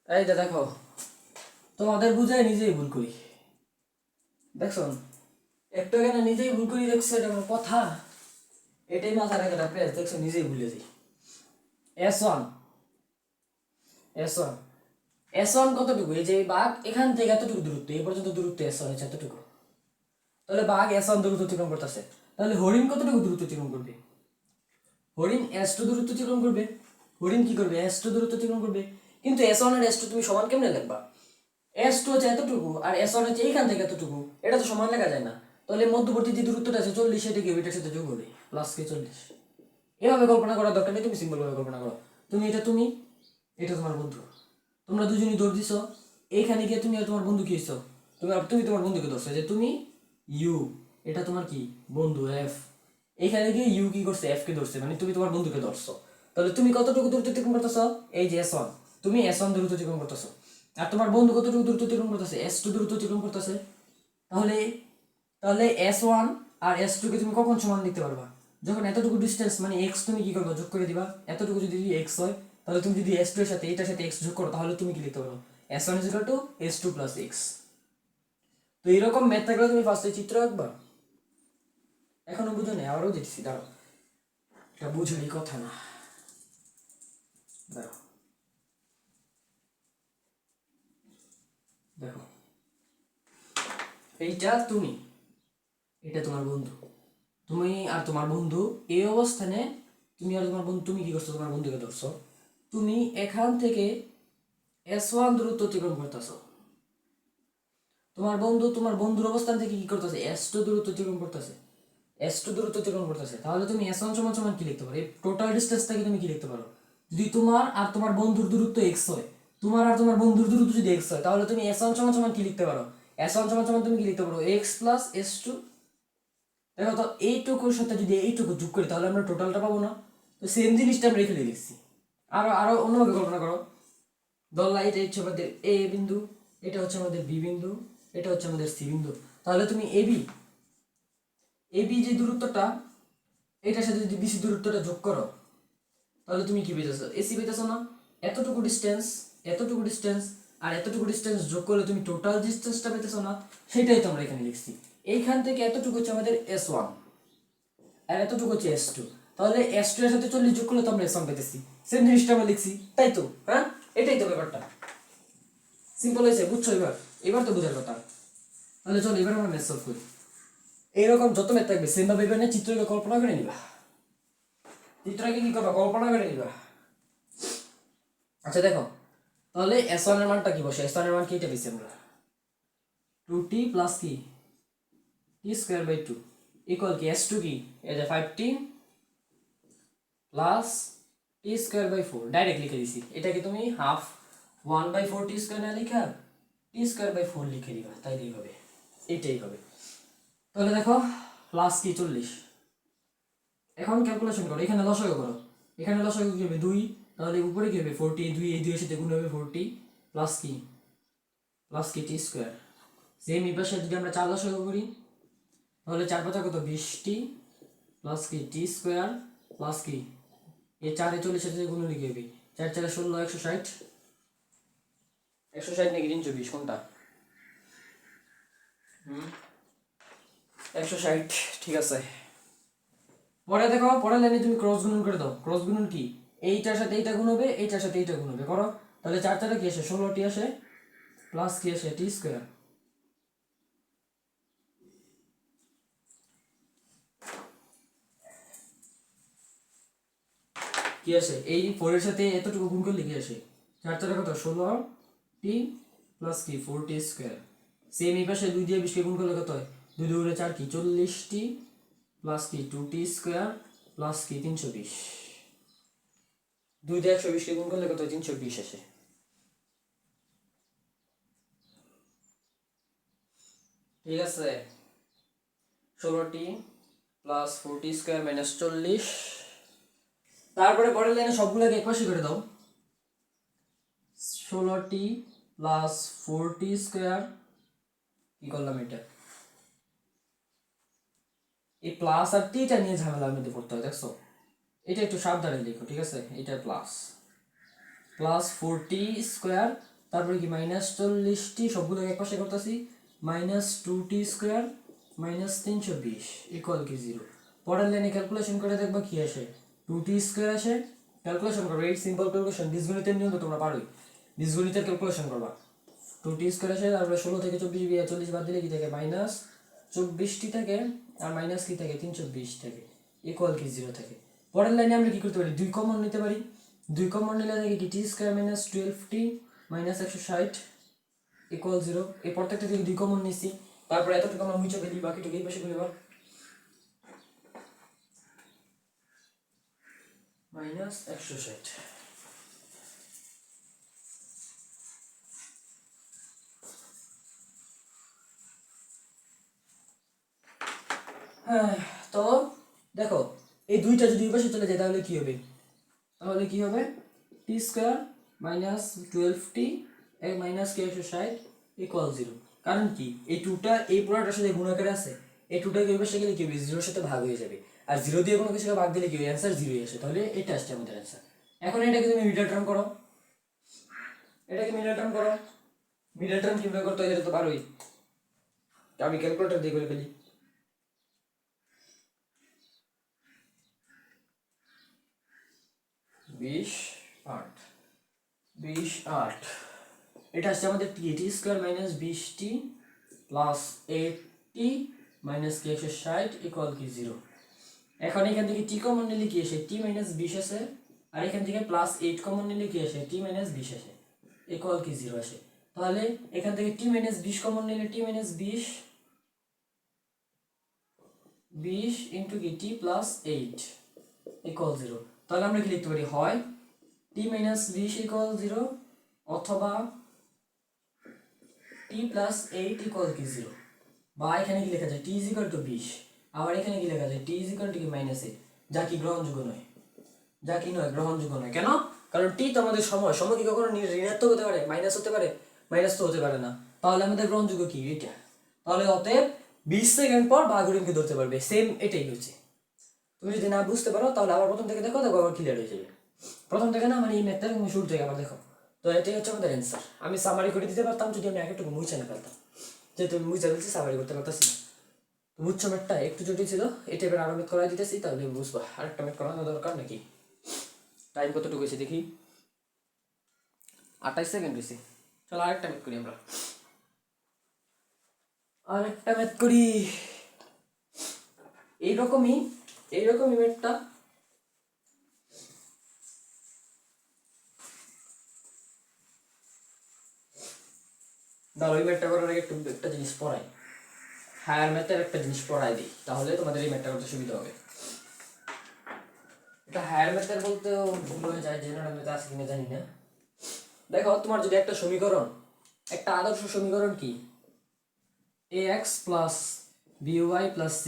এই যে দেখো, তোমাদের বুঝায় নিজেই ভুল করি, দেখছো? একটু কেন নিজেই ভুল করি, দেখছো? এটা কোনো কথা? এটাই মাথায় রাখে একটা প্লেস, দেখছো? নিজেই ভুলে যাই। S1, S1, S1 কতটুকু? এই যে বাঘ এখান থেকে এতটুকু দূরত্ব, এই পর্যন্ত দূরত্ব S1 হচ্ছে এতটুকু। তাহলে বাঘ S1 দূরত্ব অতিক্রম করতেছে, তাহলে হরিণ কতটুকু দূরত্ব অতিক্রম করবে? হরিণ S2 দূরত্ব অতিক্রম করবে। হরিণ কি করবে? S2 দূরত্ব অতিক্রম করবে। কিন্তু S1 আর S2 তুমি সমান কেমনে লিখবা? S2 হচ্ছে এতটুকু আর S1 হচ্ছে এইখান থেকে এতটুকু, এটা তো সমান লেখা যায় না। তাহলে মধ্যবর্তী যে দূরত্বটা আছে 40, সেটা কি এটার সাথে যোগ হবে, প্লাস কে 40। এভাবে কল্পনা করার দরকার নেই, তুমি সিম্পল ভাবে কল্পনা করো। তুমি, এটা তোমার বন্ধু, তোমরা দুজনই দৌড় দিছো, এইখানে গিয়ে তুমি আর তোমার বন্ধু কি হইছো? তুমি তোমার বন্ধুকে ধরছো, যে তুমি ইউ, এটা তোমার কি বন্ধু এফ। এইখানে গিয়ে ইউ কি করছে? এফ কে ধরছে, মানে তুমি তোমার বন্ধুকে ধরছো। তাহলে তুমি কতটুকু দূরত্ব অতিক্রম করতেছো? এই যে S1, তুমি S1 দূরত্ব অতিক্রম করতেছো। আর তোমার বন্ধু কতটুকু দূরত্ব অতিক্রম করতেছে? S2 দূরত্ব অতিক্রম করতেছে। তাহলে তাহলে S1 আর S2 কে তুমি কখন সমান লিখতে পারবা? যখন এতটুকু ডিস্টেন্স, মানে x তুমি কি করবে? যোগ করে দিবা। এতটুকু যদি x হয়, তাহলে তুমি যদি S2 এর সাথে এটার সাথে x যোগ করো, তাহলে তুমি কি লিখতে পারো? S1 is equal to S2 plus x। তো এইরকম ম্যাথ থাকলে তুমি ফার্স্টে চিত্র আঁকবা। এখনো বুঝো না? আবারও দিচ্ছি, দাঁড়াও, এটা বুঝারই কথা না, দাঁড়াও। দেখো, এইটা তুমি, এটা তোমার বন্ধু, তুমি আর তোমার বন্ধু এই অবস্থানে, তুমি আর তোমার বন্ধু, তুমি কি করছো? তোমার বন্ধুকে ধরছো। তুমি এখান থেকে S1 দূরত্ব অতিক্রম করতেছো। তোমার বন্ধু তোমার বন্ধুর অবস্থান থেকে কি করতেছে? S2 দূরত্ব অতিক্রম করতেছে, S2 দূরত্ব অতিক্রম করতেছে। তাহলে তুমি S1 সমান সমান কি লিখতে পারো? এই টোটাল ডিসটেন্সটাকে তুমি কি লিখতে পারো? যদি তোমার আর তোমার বন্ধুর দূরত্ব x হয়, তোমার আর তোমার বন্ধুর দূরত্ব যদি x হয়, তাহলে তুমি S1 সমান সমান কি লিখতে পারো? S1 সমান সমান তুমি কি লিখতে পারো? x plus S2। দেখো তো, এইটুকুর সাথে যদি এইটুকু যোগ করি, তাহলে আমরা টোটালটা পাবো না? তো সেম জিনিসটা আমরা রেখে দিচ্ছি। আরো আরো অন্যভাবে কল্পনা করো, ধরলা এটা হচ্ছে আমাদের এ বিন্দু, এটা হচ্ছে আমাদের বি বিন্দু, এটা হচ্ছে আমাদের সি বিন্দু। তাহলে তুমি এবি, এবি যে দূরত্বটা, এটার সাথে যদি বিসি দূরত্বটা যোগ করো, তাহলে তুমি কি পেয়েছো? এসি পেয়েছো না? এতটুকু ডিস্টেন্স, এতটুকু ডিস্টেন্স আর এতটুকু ডিস্টেন্স যোগ করলে তুমি টোটাল ডিস্টেন্সটা পেতেছো না? সেটাই তো আমরা এখানে লিখছি। এইখান থেকে এতটুকু হচ্ছে আমাদের S1 আর এতটুকু হচ্ছে S2। তাহলে S2 এর সাথে 40 যোগ করলে তো আমরা S1 পেতেছি, সেম জিনিসটা আমরা লিখছি, তাই তো? হ্যাঁ, এটাই তো ব্যাপারটা। সিম্পল হয়েছে, বুঝছো? এবার এবার তো বোঝার কথা। তাহলে চলো এবার আমরা ম্যাথ সলভ করি। এইরকম যত ম্যাথ থাকবে সেম ভাবে এবার চিত্রকে কল্পনা করে নিবা, চিত্রকে কি করবা? কল্পনা করে নিবা। আচ্ছা দেখো, তাহলে S1 এর মানটা কি বসে? S1 এর মান কি এটা পেয়েছি আমরা, 2t প্লাস কি t স্কয়ার বাই 2 ইকুয়াল কি S2 কি? এই যে 5t plus t square by 4 ডাইরেক্ট লিখে দিছি। এটাকে তুমি হাফ 1/4 t স্কয়ার না লিখা t স্কয়ার বাই 4 লিখে দিবা, তাইলেই হবে, এটাই হবে। তাহলে দেখো, প্লাস কি 40। এখন ক্যালকুলেশন করো, এখানে লসাগু করো, এখানে লসাগু কি হবে? 2, তাহলে উপরে কি হবে? 40, 2 এই 2 এর সাথে গুণ হবে 40 প্লাস কি, প্লাস কি টি স্কয়ার। সেম এই পাশে যদি আমরা 4 লসাগু করি, তাহলে 4 5 কত? 20t প্লাস কি টি স্কয়ার প্লাস কি এই 4 এ 40 এর সাথে গুণ হলে কি হবে? 4 4 16, 160, 160 নাকি 320 কোনটা? 160, ঠিক আছে। পরে দেখো, পরের লাইনে তুমি ক্রস গুণন করে দাও। ক্রস গুণন কি? এইটার সাথে এইটা গুণ হবে, এইটার সাথে এইটা গুণ হবে, করো। তাহলে 4 4 কি আসে? 16টি আসে প্লাস কি আসে? টি স্কয়ার। কি আসে? এই 4 এর সাথে এতটুকু গুণ করলে কি আসে? 4 4 কত? 16টি প্লাস কি 4t স্কয়ার, সেম এই পাশে 2 দিয়ে 20 কে গুণ করলে কত হয়, 2 2 4 কি 40t প্লাস কি 2t স্কয়ার প্লাস কি 320, 2 দিয়ে 120 কে গুণ করলে কত হয়, 320 আসে। ঠিক আছে, 16t plus 4t square minus 40, তারপরে পরের লাইনে সবগুলোকে একপাশে করে দাও, 16t প্লাস 4t স্কয়ার, কি করলাম এটা, এই প্লাস আর টিটা নিয়ে ঝামেলার মধ্যে পড়তে হয়, দেখছো, এটা একটু সাবধানে লিখো, ঠিক আছে, এটা প্লাস প্লাস 4t স্কয়ার, তারপরে কি মাইনাস 40t, সবগুলোকে একপাশে করতেছি, minus 2t square minus 320 equal কি 0। পরের লাইনে ক্যালকুলেশন করে দেখবা কি আসে, 2t স্কয়ার আসে, ক্যালকুলেশন করবে, এই সিম্পল ক্যালকুলেশন, বীজগণিতের নিয়ম তো তোমরা পারোই, বীজগণিতের ক্যালকুলেশন করবা, 2t স্কয়ার আসে, তারপরে 16 থেকে 24 বিয়ে 40 বাদ দিলে কি থাকে, মাইনাস 24t থাকে, আর মাইনাস কি থাকে 320 থাকে, ইকুয়াল কি 0 থাকে। পরের লাইনে আমরা কি করতে পারি, 2 কমন নিতে পারি, 2 কমন নিলে থাকে কি t square minus 12t minus 160 equal 0। এই প্রত্যেকটা থেকে 2 কমন নিছি, তারপরে এতটুকু আমরা মুছে ফেলি, বাকিটুকু এই পাশে করে এবার মাইনাস 160। হ্যাঁ, তো দেখো এই দুইটা যদি এই পাশে চলে যায় তাহলে কি হবে, তাহলে কি হবে, টি স্কয়ার মাইনাস 12t মাইনাস কি 160 ইকুয়াল 0। কারণ কি এই টুটা এই পুরোটার সাথে গুণ আকারে আছে, এই টুটা কি পাশে গেলে কি হবে, 0 এর সাথে ভাগ হয়ে যাবে, আর 0 দিয়ে কোনো কিছুকে ভাগ দিলে কি হবে, অ্যানসার 0 আসে, তাহলে এটা আসছে আমাদের অ্যানসার। এখন এটাকে তুমি মিডল টার্ম করো, এটাকে মিডল টার্ম করো, মিডল টার্ম কিভাবে করতে হয় এটা তো পারোই, আমি ক্যালকুলেটর দিয়ে করে ফেলি, 20 8 20 8, এটা আসছে আমাদের t square minus 20t plus 8t minus কি 160 ইকুয়াল কি 0। এখন এখান থেকে টি কমন নিলে কি আসে, টি মাইনাস 20 আসে, আর এখান থেকে প্লাস 8 কমন নিলে কি আসে, টি মাইনাস 20 আসে, ইকুয়াল কি 0 আসে। তাহলে এখান থেকে টি মাইনাস 20 কমন নিলে টি মাইনাস 20 ইন্টু কি টি প্লাস 8 ইকুয়াল 0। তাহলে আমরা কি লিখতে পারি, হয় টি মাইনাস 20 ইকুয়াল 0 অথবা টি প্লাস 8 ইকুয়াল কি 0, বা এখানে কি লেখা যায় টি ইজ ইকুয়াল টু 20, আবার এখানে কি লেখা যায় টি ইজ ইকুয়াল টু কি মাইনাস 8, যা কি গ্রহণযোগ্য নয়, যা কি নয় গ্রহণযোগ্য নয়। কেন, কারণ টি তো আমাদের সময়, সময় কি কখনো ঋণাত্মক হতে পারে, মাইনাস হতে পারে, মাইনাস তো হতে পারে না, তাহলে আমাদের গ্রহণযোগ্য কি এটা, তাহলে অতএব 20 সেকেন্ড পর বাঘুরিনকে ধরতে পারবে, সেম এটাই হচ্ছে। তুমি যদি না বুঝতে পারো তাহলে আবার প্রথম থেকে দেখো, দেখো আবার ক্লিয়ার হয়ে যাবে, প্রথম থেকে না, মানে এই ম্যাথটা তুমি শুরু থেকে আবার দেখো। তো এটাই হচ্ছে আমাদের অ্যান্সার। আমি সামারি করে দিতে পারতাম যদি আমি একটু মুছে না ফেলতাম, যেহেতু আমি মুছে ফেলছি সামারি করতে পারতাছি না। তো বুঝছো ম্যাথটা একটু জটিল ছিল, এই টাইপের আরো ম্যাথ করাই দিতেছি, তাহলে বুঝবা আরেকটা ম্যাথ করানো দরকার নাকি। টাইম কতটুকু হয়েছে দেখি, 28 সেকেন্ড হয়েছে, চলো আরেকটা ম্যাথ করি আমরা, আরেকটা ম্যাথ করি, এইরকমই এইরকমই ম্যাথটা। দাঁড়ো, ওই ম্যাথটা করার আগে একটু একটা জিনিস পড়াই, হায়ার ম্যাথের একটা জিনিস পড়াই দিই, তাহলে তোমাদের এই ম্যাথটা করতে সুবিধা হবে। এটা হায়ার ম্যাথের বলতেও ভুল হয়ে যায়, জেনারেল ম্যাথ আছে কিনা জানি না। দেখো তোমার যদি একটা সমীকরণ, একটা আদর্শ সমীকরণ কি, ax plus by plus c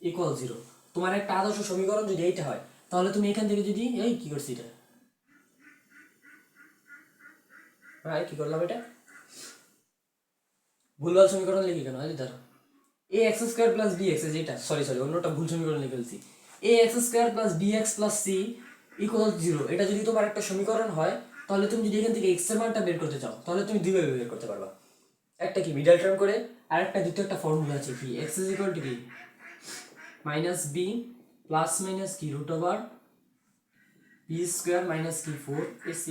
equal 0, তোমার একটা আদর্শ সমীকরণ যদি এইটা হয়, তাহলে তুমি এখান থেকে যদি এই কি করছি এটা, হ্যাঁ কি করলাম, এটা ভুলভাল সমীকরণ লিখি কেন, এই ধরো a x square plus b x, যেটা সরি অন্যটা ভুল সমীকরণ লিখে ফেলছি, a x square plus b x plus c equal 0, এটা যদি তোমার একটা সমীকরণ হয়, তাহলে তুমি যদি এখান থেকে এক্স এর মানটা বের করতে চাও, তাহলে তুমি দুইভাবে বের করতে পারবা, একটা কি মিডল টার্ম করে, আর একটা দ্বিতীয় একটা ফর্মুলা আছে কি, এক্স ইজ ইকুয়াল টু কি মাইনাস বি প্লাস মাইনাস কি root over b square minus কি 4ac,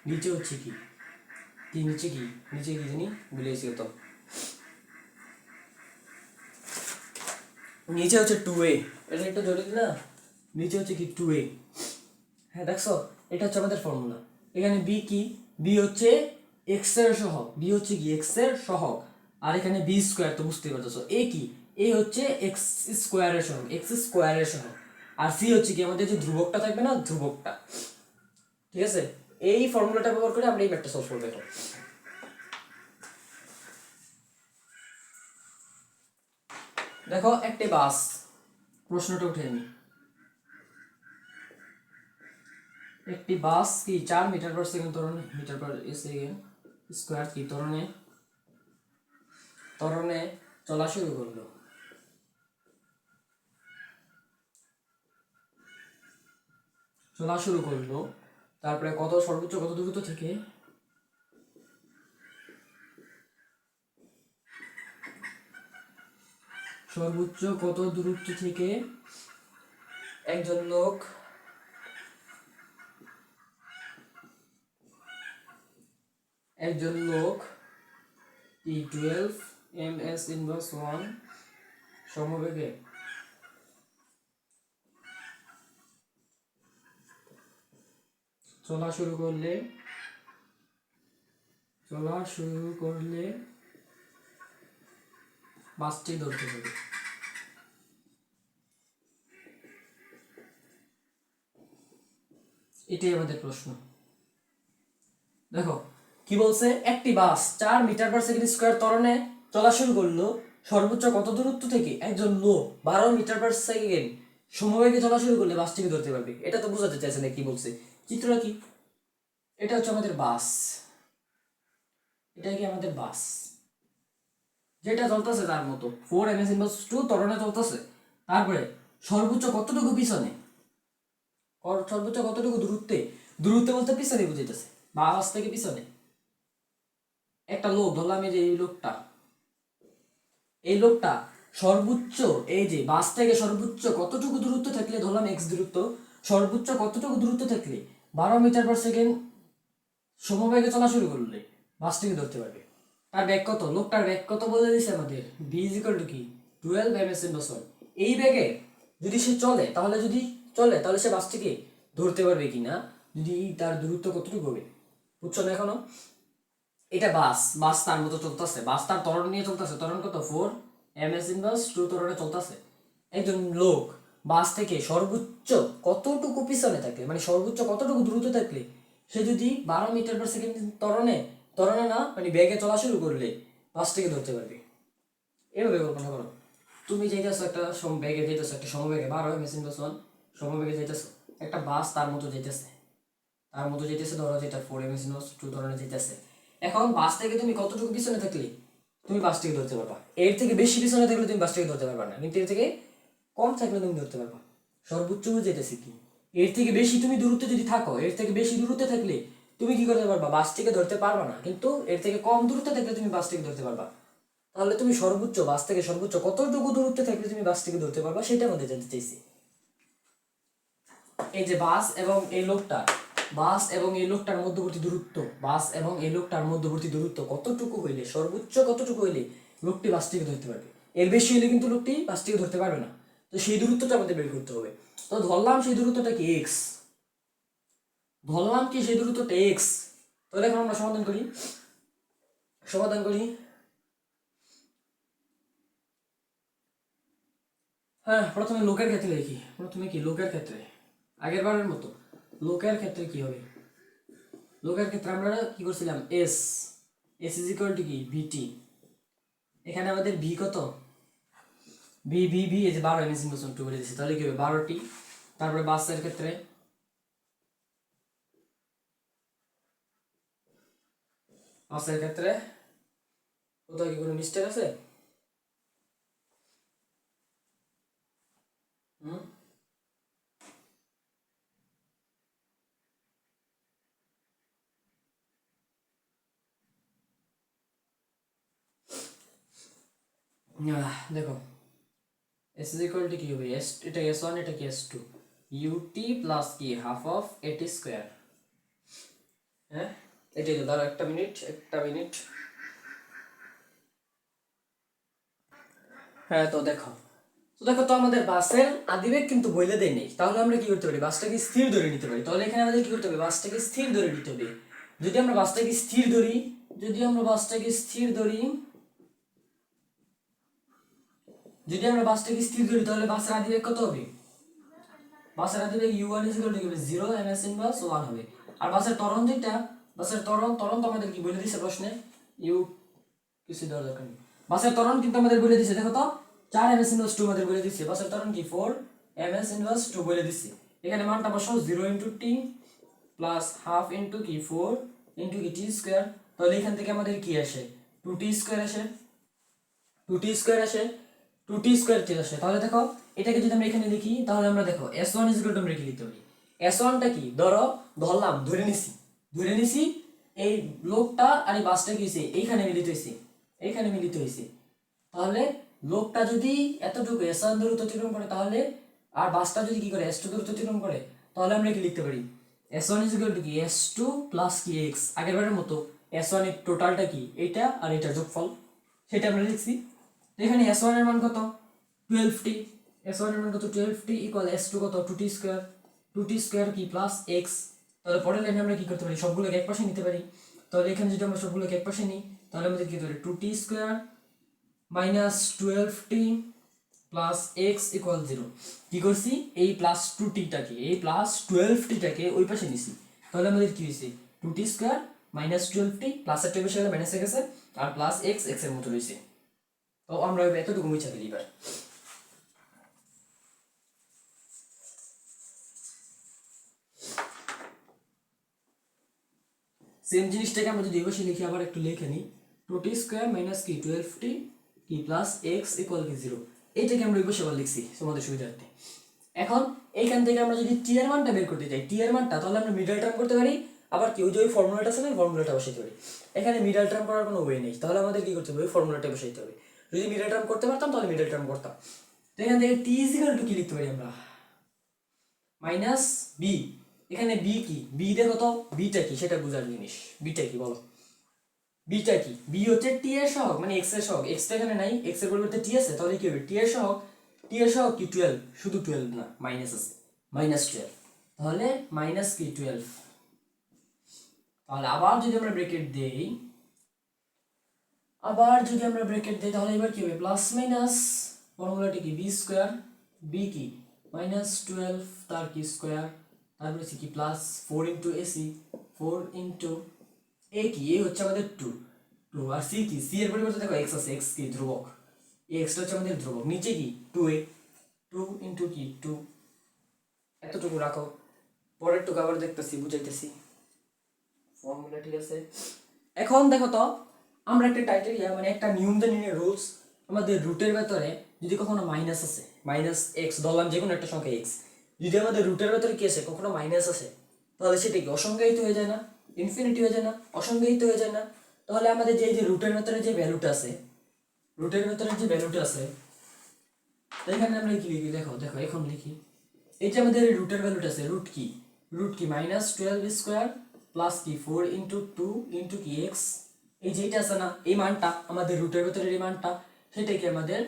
নিচে হচ্ছে কি নিচে কি জানি ভুলে গেছি তো, নিচে হচ্ছে 2a, এটা একটু জটিল না, নিচে হচ্ছে কি 2a। হ্যাঁ দেখছো, এটা হচ্ছে আমাদের ফর্মুলা। এখানে বি কি, বি হচ্ছে এক্স এর সহগ, বি হচ্ছে কি এক্স এর সহগ, আর এখানে বি স্কোয়ার তো বুঝতেই পারতেছো। এ কি, এ হচ্ছে এক্স স্কোয়ারের সহগ, এক্স স্কোয়ারের সহগ, আর সি হচ্ছে কি আমাদের যে ধ্রুবকটা থাকবে না, ধ্রুবকটা। ঠিক আছে, এই ফর্মুলাটা ব্যবহার করে আমরা এই ম্যাথটা সলভ করবো এখন। দেখো একটি বাস, প্রশ্নটা উঠে নি, একটি বাস কি 4 মিটার পার সেকেন্ড ত্বরণে, মিটার পার সেকেন্ড স্কোয়ার কি ত্বরণে ত্বরণে চলা শুরু করলো। চলা শুরু করলো, তারপরে কত সর্বোচ্চ কত দূরত্ব থেকে, সর্বোচ্চ কত দূরত্ব থেকে একজন লোক T12 ms ইনভার্স 1 সমবেগে চলা শুরু করলে বাসটি ধরতে হবে। এটাই আমাদের প্রশ্ন। দেখো কি বলছে, একটি বাস 4 মিটার পার সেকেন্ড স্কোয়ার ত্বরণে চলা শুরু করলো, সর্বোচ্চ কত দূরত্ব থেকে একজন লোক 12 মিটার পার সেকেন্ড সমবেগে চলা শুরু করলে বাসটিকে ধরতে পারবে। এটা তো বোঝাতে চাইছে না, কি বলছে চিত্রটা কি, এটা হচ্ছে আমাদের বাস, এটা কি আমাদের বাস যেটা চলতেছে তার মতো 4 ms ইনভার্স 2 ত্বরণে চলতেছে। তারপরে সর্বোচ্চ কতটুকু পিছনে, সর্বোচ্চ কতটুকু দূরত্বে, দূরত্বে বলতে পিছনে বুঝাইতেছে, বাস থেকে পিছনে একটা লোক ধরলাম, এই যে এই লোকটা সর্বোচ্চ, এই যে বাস থেকে সর্বোচ্চ কতটুকু দূরত্ব থাকলে, ধরলাম এক্স দূরত্ব, সর্বোচ্চ কতটুকু দূরত্ব থাকলে 12 মিটার পার সেকেন্ড সমবেগে চলা শুরু করলে বাসটিকে ধরতে পারবে। তার ব্যাগ কত, লোকটার ব্যাগ কত বলে দিছে আমাদের, ভি ইজ ইকুয়াল টু কি 12 ms ইনভার্স 1। এই ব্যাগে যদি সে চলে, তাহলে সে বাসটিকে ধরতে পারবে কিনা, যদি তার দূরত্ব কতটুকু হবে, বুঝছো না এখনো। এটা বাস তার মতো চলতেছে, বাস তার ত্বরণ নিয়ে চলতেছে, ত্বরণ কত 4 ms ইনভার্স 2 ত্বরণে চলতেছে। একজন লোক বাস থেকে সর্বোচ্চ কতটুকু পিছনে থাকলে, মানে সর্বোচ্চ কতটুকু দ্রুত থাকলে সে যদি 12 মিটার পার সেকেন্ড ত্বরণে না মানে বেগে চলা শুরু করলে বাসটিকে ধরতে পারবে। এভাবে কল্পনা করো, তুমি যাইতেছো একটা বেগে যাইতেছো, একটা সমবেগে 12 ms ইনভার্স 1 সমবেগে যাইতেছো, একটা বাস তার মতো যাইতেছে, ধরো যেটা 4 ms ইনভার্স 2 ত্বরণে যাইতেছে। এখন বাস থেকে তুমি কতটুকু পিছনে থাকলে তুমি বাসটিকে ধরতে পারবা, এর থেকে বেশি পিছনে থাকলে তুমি বাসটিকে ধরতে পারবা না, কিন্তু এর থেকে কম থাকলে তুমি ধরতে পারবা। সর্বোচ্চ যেতেছে কি, এর থেকে বেশি তুমি দূরত্বে যদি থাকো, এর থেকে বেশি দূরত্বে থাকলে তুমি কি করতে পারবা, বাসটিকে ধরতে পারবা না, কিন্তু এর থেকে কম দূরত্বে থাকলে তুমি বাসটিকে ধরতে পারবা। তাহলে তুমি সর্বোচ্চ, বাস থেকে সর্বোচ্চ কতটুকু দূরত্বে থাকলে তুমি বাসটিকে ধরতে পারবা, সেটা আমাদের জানতে চাইছি। এই যে বাস এবং এই লোকটার মধ্যবর্তী দূরত্ব কতটুকু হইলে, সর্বোচ্চ কতটুকু হইলে লোকটি বাসটিকে ধরতে পারবে, এর বেশি হইলে কিন্তু লোকটি বাসটিকে ধরতে পারবে না। তো সেই দূরত্বটা আমাদের বের করতে হবে। তো ধরলাম সেই দূরত্বটা কি এক্স, তাহলে এখন আমরা সমাধান করি। হ্যাঁ, প্রথমে লোকের ক্ষেত্রে দেখি, লোকের ক্ষেত্রে আগের বারের মতো লোকের ক্ষেত্রে কি হবে, লোকের ক্ষেত্রে আমরা কি করছিলাম, এস ইজ ইকুয়াল টু কি ভিটি, এখানে আমাদের ভি কত, ভি এই যে 12 ms ইনভার্স 2 বলে দিয়েছে, তাহলে কি হবে 12টি। তারপরে বাসের ক্ষেত্রে কোথাও কি কোনো মিস্টেক আছে, দেখো এস ইজ ইকুয়াল টু কি হবে, এটা s1 এটা কি s2, ut প্লাস কি হাফ অফ এটি স্কোয়ার। হ্যাঁ এটাই তো, ধরো একটা মিনিট। হ্যাঁ তো দেখো তো আমাদের বাসের আদিবেগ কিন্তু বইলে দেয় নেই, তাহলে আমরা কি করতে পারি, বাসটাকে স্থির ধরে নিতে পারি। তাহলে এখানে আমাদের কি করতে হবে, বাসটাকে স্থির ধরে নিতে হবে। যদি আমরা বাসটাকে স্থির ধরি যদি আমরা বাসটাকে স্থির ধরি, তাহলে বাসের আদিবেগ কত হবে? বাসের আদিবেগ u1 0 ms ইনভার্স 1 হবে। আর বাসের ত্বরণ যেটা, ত্বরণ তো আমাদের কি বলে দিয়েছে প্রশ্নে, ইউ কিছু দেওয়ার দরকার নেই। বাসের ত্বরণ কিন্তু আমাদের বলে দিয়েছে, দেখো তো 4 ms ইনভার্স 2 আমাদের বলে দিয়েছে। বাসের ত্বরণ কি 4 ms ইনভার্স 2 বলে দিয়েছে। এখানে মানটা বসাও 0 * t প্লাস হাফ ইনটু কি 4 ইনটু কি t স্কয়ার। তাহলে এখান থেকে আমাদের কি আসে 2t স্কয়ার আসে, 2t স্কয়ার আসে, 2t স্কয়ার ঠিক আসে। তাহলে দেখো এটাকে যদি আমরা এখানে লিখি, তাহলে আমরা দেখো s1 আমরা কি লিখতে পারি? s1 টা কি ধরলাম, ধরে নিছি এই লোকটা আর এই বাসটা কি হইছে এইখানে মিলিত হইছে। তাহলে লোকটা যদি এতটুকু s1 দূরত্ব অতিক্রম করে, তাহলে আর বাসটা যদি কি করে s2 দূরত্ব অতিক্রম করে, তাহলে আমরা কি লিখতে পারি? s1 কি s2 প্লাস কি x, আগেরবারের মতো s1 এর টোটালটা কি এইটা আর এটার যোগফল, সেটা আমরা লিখছি। এখানে s1 এর মান কত 12t, s1 এর মান কত 12t ইকুয়াল s2 কত 2t স্কয়ার, 2t স্কয়ার কি প্লাস x। তাহলে পরের লাইনে আমরা কি করতে পারি? সবগুলোকে একপাশে নিতে পারি। তাহলে এখানে যদি আমরা সবগুলোকে একপাশে নিই, তাহলে আমাদের কি হবে 2t square minus 12t plus x equal 0। কি করছি? এই প্লাস 2t টাকে, এই প্লাস 12t টাকে ওই পাশে নিছি। তাহলে আমাদের কি হইছে 2t square minus 12t plus এর পাশে গেলে মাইনাস হয়ে গেছে, আর প্লাস x এর মতো রইছে। তো আমরা এতটুকু মুছে ফেলি এবার। সেম জিনিসটাকে আমরা যদি এই পাশে লিখি, আবার একটু লিখে নিই 2t স্কয়ার মাইনাস কি 12t কি প্লাস x ইকুয়াল কি 0। এইটাকে আমরা এই পাশে আবার লিখছি তোমাদের সুবিধার্থে। এখন এইখান থেকে আমরা যদি t এর মানটা বের করতে চাই, t এর মানটা, তাহলে আমরা মিডল টার্ম করতে পারি। আবার কি ওই যে ফর্মুলাটা আছে না, ফর্মুলাটা বসাইতে পারি। এখানে মিডল টার্ম করার কোনো ওয়ে নেই, তাহলে আমাদের কি করতে হবে? ওই ফর্মুলাটা বসাইতে হবে। যদি মিডল টার্ম করতে পারতাম তাহলে মিডল টার্ম করতাম। তো এখান থেকে t ইকুয়াল টু কি লিখতে পারি আমরা? Minus b. এখানে বি কি? বি দেখো তো, বিটা কি সেটা বোঝার জিনিস। বিটা কি বলো? বিটা কি? বি হচ্ছে টি এর সহগ, মানে এক্স এর সহগ। এক্স টা এখানে নাই, এক্স এর পরিবর্তে টি আছে, তাহলে কি হবে? টি এর সহগ, কি 12, শুধু 12 না, মাইনাস আছে, মাইনাস 12। তাহলে মাইনাস কি 12। তাহলে আবার যদি আমরা ব্র্যাকেট দেই, তাহলে এবার কি হবে? প্লাস মাইনাস ফর্মুলাটি কি বি স্কয়ার, বি কি মাইনাস 12 তার কি স্কয়ার, তারপরে সি কি plus 4 into AC, 4 into a কি, এ হচ্ছে আমাদের 2, আর সি কি, সি এর পরিবর্তে দেখো এক্স আছে, এক্স কি ধ্রুবক, এই এক্সটা হচ্ছে আমাদের ধ্রুবক। নিচে কি 2a, 2 ইনটু কি 2, এতটুকু রাখো। পরের টুকু আবার দেখতেছি, বুঝাইতেছি ফর্মুলা, ঠিক আছে। এখন দেখো তো, আমরা একটা টাইটেরিয়া মানে একটা নিয়ম জানি, রুলস। আমাদের রুটের ভেতরে যদি কখনো মাইনাস আছে, মাইনাস এক্স ধরলাম, যে কোনো একটা সংখ্যা এক্স, যদি আমাদের রুটের ভেতরে কি আছে কখনো মাইনাস আছে, তাহলে সেটা কি অসংজ্ঞায়িত হয়ে যায় না? ইনফিনিটি হয়ে যায় না? অসংজ্ঞায়িত হয়ে যায় না? তাহলে আমাদের যে রুটের ভেতরে যে ভ্যালুটা আছে, এখানে আমরা কি লিখি? দেখো এখন লিখি, এই যে আমাদের রুটের ভ্যালুটা আছে, রুট কি মাইনাস 12 স্কয়ার প্লাস কি 4 ইনটু 2 ইনটু কি এক্স। এই যে এটা আছে না, এই মানটা আমাদের রুটের ভেতরের এই মানটা, সেটা কি আমাদের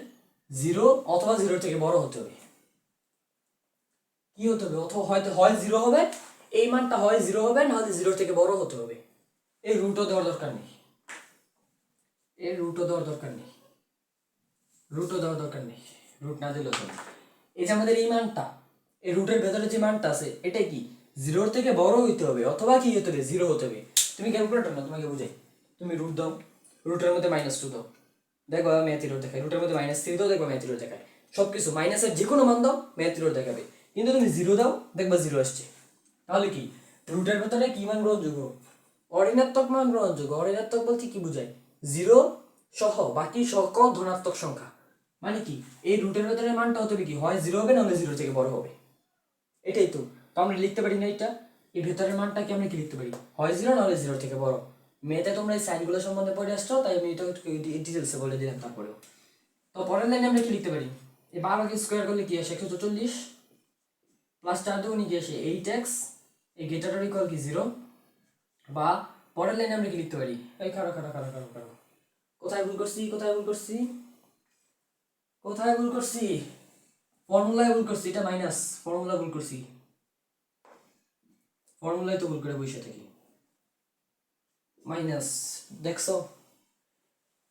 0 অথবা 0 থেকে বড় হতে হবে। কি হতে হবে? অথবা হয়তো হয় 0 হবে, এই মানটা হয় 0 হবে, না হলে 0 থেকে বড় হতে হবে। এই রুটও দেওয়ার দরকার নেই, রুট না দিলেও চলে। এই যে আমাদের এই মানটা, এই রুটের ভেতরে যে মানটা আছে, এটা কি 0 থেকে বড় হইতে হবে, অথবা কি হতে হবে? 0 হতে হবে। তুমি ক্যালকুলেটর না, তোমাকে বুঝাই। তুমি রুট দাও, রুটের মধ্যে -2 দাও, দেখবা ম্যাথ এরর দেখায়। রুটের মধ্যে -3 দাও, দেখবা ম্যাথ এরর দেখায়। সবকিছু মাইনাসের যে কোনো মান দাও, ম্যাথ এরর দেখাবে। কিন্তু তুমি 0 দাও, দেখবা 0 আসছে। তাহলে কি রুটের ভেতরে কি মান গ্রহণযোগ্য? অঋণাত্মক মান গ্রহণযোগ্য। অঋণাত্মক বলতে কি বুঝায়? 0 সহ বাকি সকল ধনাত্মক সংখ্যা। মানে কি এই রুটের ভেতরে মানটা হতে হবে কি হয় 0 হবে, নাহলে 0 থেকে বড় হবে। এটাই তো। তো আমরা লিখতে পারি না এটা, এই ভেতরের মানটাকে আমরা কি লিখতে পারি? হয় 0, নাহলে 0 থেকে বড়। মেয়েতে তোমরা এই সাইনগুলো সম্বন্ধে পড়ে আসছো, তাই আমি এটা ডিটেলসে বলে দিলাম তারপরেও। তো পরের লাইনে আমরা কি লিখতে পারি? এই 12 কে স্কোয়ার করলে কি আসে 144, প্লাস 4 দুগুণে কি আসে 8x, এই গেটার ইকুয়াল কি 0। বা পরের লাইনে আমরা কি লিখতে পারি? এই খাড়া কোথায় ভুল করছি? ফর্মুলায় ভুল করছি, এটা মাইনাস, ফর্মুলায় তো ভুল করে বসে থাকি। মাইনাস, দেখছো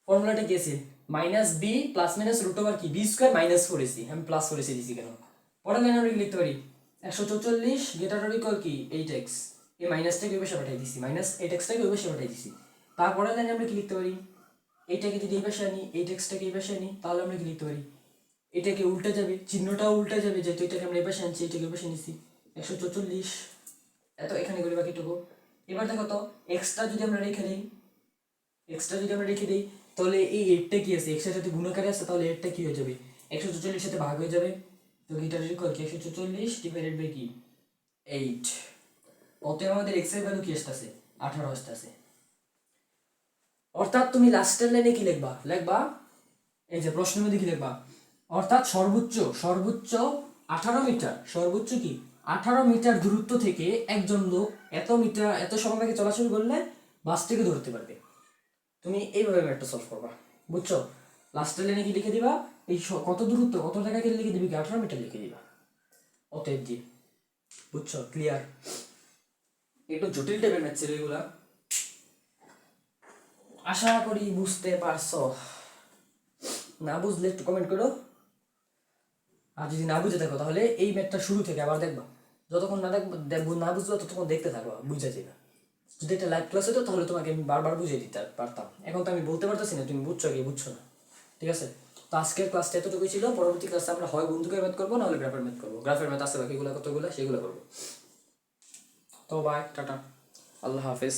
ফর্মুলাটা কি আছে? Minus b plus minus root over কি b square minus four AC, আমি প্লাস ফোর এসি দিছি কেন? পরের লাইনে আমরা কি লিখতে পারি? 144 গ্রেটার অর ইকুয়াল কি 8x, এই মাইনাসটাকে ওই পাশে পাঠিয়ে দিছি, মাইনাস 8x-টাকে ওই পাশে পাঠিয়ে দিছি। তারপরের লাইনে আমরা কি লিখতে পারি? এইটাকে যদি এই পাশে আনি, 8x-টাকে এই পাশে আনি, তাহলে আমরা কি লিখতে পারি? এটাকে উল্টে যাবে, চিহ্নটাও উল্টে যাবে, যেহেতু এটাকে আমরা এই পাশে আনছি, এটাকে ওই পাশে নিছি। 144 এত এখানে করি বাকিটুকু। এবার দেখো তো এক্সট্রা যদি আমরা রেখে দিই, তাহলে এই 8টা কি আছে, এক্স এর সাথে গুণাকারে আছে, তাহলে 8টা কি হয়ে যাবে? 144 সাথে ভাগ হয়ে যাবে। তো এটার ইকুয়াল কি 144 ডিভাইডেড বাই কি 8। অতএব আমাদের এক্স এর ভ্যালু কি আসতেছে? 18 আসতেছে। অর্থাৎ তুমি লাস্টের লাইনে কি লিখবা এই যে প্রশ্নের মধ্যে কি লিখবা? অর্থাৎ সর্বোচ্চ 18 মিটার, সর্বোচ্চ কি 18 মিটার দূরত্ব থেকে একজন লোক এত সময় আগে চলাচল করলে বাসটিকে ধরতে পারবে। তুমি এইভাবে ম্যাথটা সলভ করবা, বুঝছো? লাস্টের লাইনে কি লিখে দিবা? এই কত দূরত্ব, কত জায়গাকে লিখে দিবি, 18 মিটার লিখে দিবা। অতএব দিয়ে, বুঝছো? ক্লিয়ার? একটু জটিল টাইপের ম্যাথ ছিল এগুলা, আশা করি বুঝতে পারছো। না বুঝলে একটু কমেন্ট করো, আর যদি না বুঝে থাকো তাহলে এই ম্যাথটা শুরু থেকে আবার দেখবা। যতক্ষণ না দেখবো না বুঝবো ততক্ষণ দেখতে থাকবা, বুঝে যাবে। যদি একটা লাইভ ক্লাস হতো তাহলে তোমাকে আমি বারবার বুঝিয়ে দিতে পারতাম। এখন তো আমি বলতে পারতেছি না, তুমি বুঝছো কি বুঝছো না। ঠিক আছে, তো আজকের ক্লাসটা এতটুকুই ছিল। পরবর্তী ক্লাসে আমরা হয় বন্ধুকের ম্যাথ করবো, নাহলে গ্রাফের ম্যাথ করবো। গ্রাফের ম্যাথ আছে বাকিগুলো কতগুলো, সেগুলো করবো। তো বাই, টাটা, আল্লাহ হাফেজ।